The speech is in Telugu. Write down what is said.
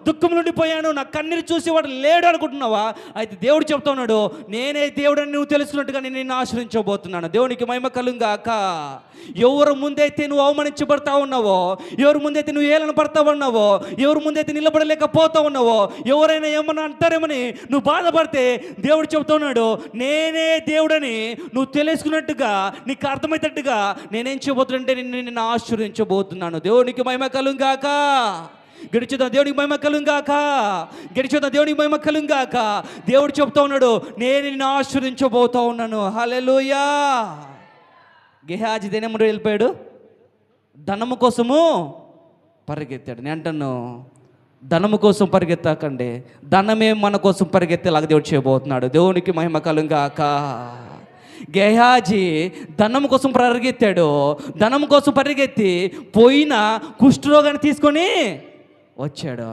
దుఃఖం నుండి పోయాను, నా కన్నీరు చూసి వాడు లేడు అనుకుంటున్నావా? అయితే దేవుడు చెప్తా ఉన్నాడు, నేనే దేవుడని నువ్వు తెలుసుకున్నట్టుగా నేను నిన్ను ఆశ్రయించబోతున్నాను. దేవునికి మహిమ కలుగాక. ఎవరు ముందైతే నువ్వు అవమానించబడతా ఉన్నావో, ఎవరు ముందైతే నువ్వు ఏలన పడతా ఉన్నావో, ఎవరు ముందైతే నిలబడలేకపోతా ఉన్నావో, ఎవరైనా ఏమన్నా అంటారేమని నువ్వు బాధపడితే దేవుడు చెప్తా ఉన్నాడు, నేనే దేవుడని నువ్వు తెలుసుకున్నట్టుగా, నీకు అర్థమయ్యేటట్టుగా నేనేం చేయబోతున్నంటే నిన్ను ఆశ్రయించబోతున్నాను. దేవునికి మహిమ కలుగాక. గడిచేద్దాం, దేవునికి మహిమ కలుగాక. గడిచేద్దాం, దేవునికి మహిమ కలుగాక. దేవుడు చెప్తా ఉన్నాడు, నేను నిన్ను ఆశీర్వదించబోతా ఉన్నాను. హల్లెలూయా. గెహాజీ దేని ముందు వెళ్ళిపోయాడు? ధనము కోసము పరిగెత్తాడు. నేను అంటాను, ధనము కోసం పరిగెత్తకండి, ధనమే మన కోసం పరిగెత్తేలాగా దేవుడు చేయబోతున్నాడు. దేవునికి మహిమ కలుగాక. గెహాజీ ధనము కోసం పరిగెత్తాడు. ధనము కోసం పరిగెత్తి పోయిన కుష్ఠరోగాన్ని తీసుకొని వచ్చాడు.